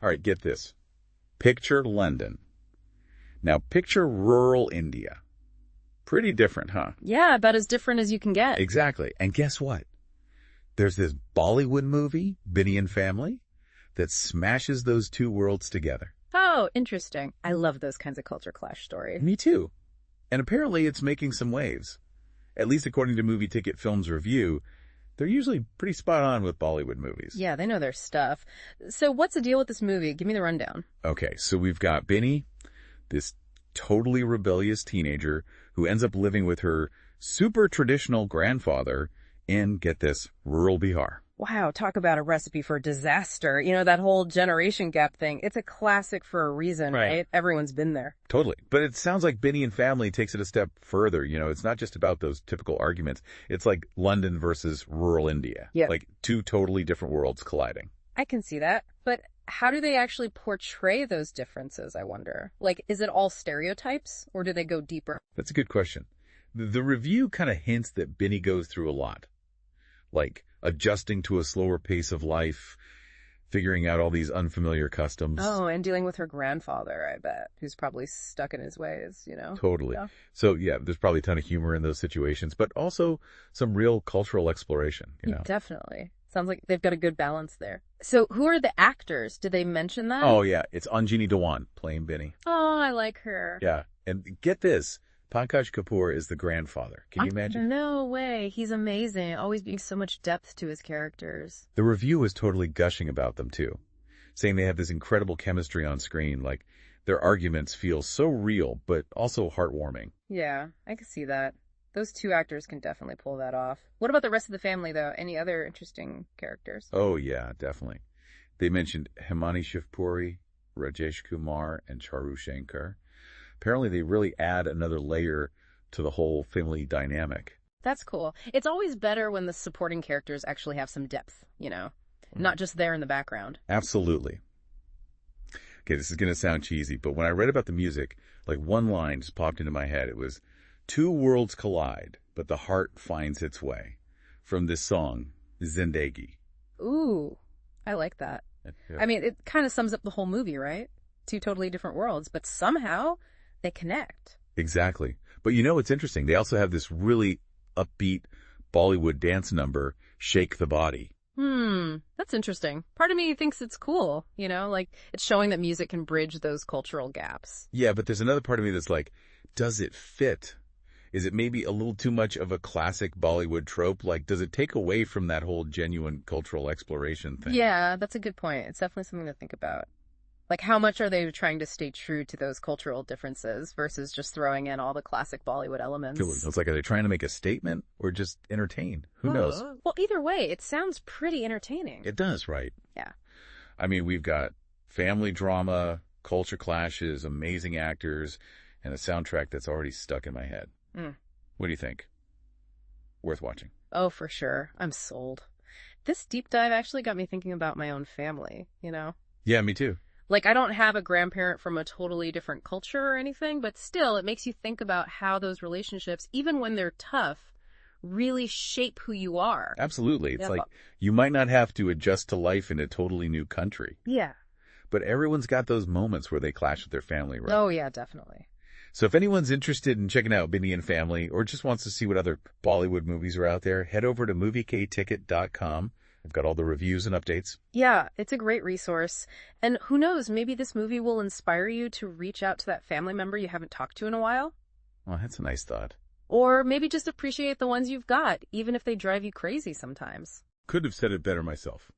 All right, get this. Picture London. Now picture rural India. Pretty different, huh? Yeah, about as different as you can get. Exactly. And guess what? There's this Bollywood movie, Binny and Family, that smashes those two worlds together. Oh, interesting. I love those kinds of culture clash stories. Me too. And apparently it's making some waves. At least according to MovieTicket Films Review, they're usually pretty spot on with Bollywood movies. Yeah, they know their stuff. So what's the deal with this movie? Give me the rundown. Okay, so we've got Binny, this totally rebellious teenager who ends up living with her super traditional grandfather in, get this, rural Bihar. Wow, talk about a recipe for disaster. You know, that whole generation gap thing. It's a classic for a reason, right? Everyone's been there. Totally. But it sounds like Binny and Family takes it a step further. You know, it's not just about those typical arguments. It's like London versus rural India. Yeah. Like two totally different worlds colliding. I can see that. But how do they actually portray those differences, I wonder? Like, is it all stereotypes or do they go deeper? That's a good question. The review kind of hints that Binny goes through a lot. Like adjusting to a slower pace of life, figuring out all these unfamiliar customs. Oh, and dealing with her grandfather, I bet, who's probably stuck in his ways, you know? Totally. Yeah. So, yeah, there's probably a ton of humor in those situations, but also some real cultural exploration, you know? Definitely. Sounds like they've got a good balance there. So who are the actors? Did they mention that? Oh, yeah. It's Anjini Dhawan playing Binny. Oh, I like her. Yeah. And get this. Pankaj Kapur is the grandfather. Can you imagine? No way. He's amazing. Always being so much depth to his characters. The review is totally gushing about them, too. Saying they have this incredible chemistry on screen. Like, their arguments feel so real, but also heartwarming. Yeah, I can see that. Those two actors can definitely pull that off. What about the rest of the family, though? Any other interesting characters? Oh, yeah, definitely. They mentioned Himani Shivpuri, Rajesh Kumar, and Charu Shankar. Apparently, they really add another layer to the whole family dynamic. That's cool. It's always better when the supporting characters actually have some depth, you know, not just there in the background. Absolutely. Okay, this is going to sound cheesy, but when I read about the music, like one line just popped into my head. It was, "Two worlds collide, but the heart finds its way." From this song, Zindagi. Ooh, I like that. Yeah. I mean, it kind of sums up the whole movie, right? Two totally different worlds, but somehow they connect. Exactly. But you know what's interesting? They also have this really upbeat Bollywood dance number, Shake the Body. That's interesting. Part of me thinks it's cool, you know, like it's showing that music can bridge those cultural gaps. Yeah, but there's another part of me that's like, does it fit? Is it maybe a little too much of a classic Bollywood trope? Like, does it take away from that whole genuine cultural exploration thing? Yeah, that's a good point. It's definitely something to think about. Like, how much are they trying to stay true to those cultural differences versus just throwing in all the classic Bollywood elements? It's like, are they trying to make a statement or just entertain? Who knows? Well, either way, it sounds pretty entertaining. It does, right? Yeah. I mean, we've got family drama, culture clashes, amazing actors, and a soundtrack that's already stuck in my head. What do you think? Worth watching? Oh, for sure. I'm sold. This deep dive actually got me thinking about my own family, you know? Yeah, me too. Like, I don't have a grandparent from a totally different culture or anything, but still, it makes you think about how those relationships, even when they're tough, really shape who you are. Absolutely. It's like you might not have to adjust to life in a totally new country. Yeah. But everyone's got those moments where they clash with their family, right? Oh, yeah, definitely. So if anyone's interested in checking out Binny and Family or just wants to see what other Bollywood movies are out there, head over to MovieKaTicket.com. I've got all the reviews and updates. Yeah, it's a great resource. And who knows, maybe this movie will inspire you to reach out to that family member you haven't talked to in a while. Well, that's a nice thought. Or maybe just appreciate the ones you've got, even if they drive you crazy sometimes. Could have said it better myself.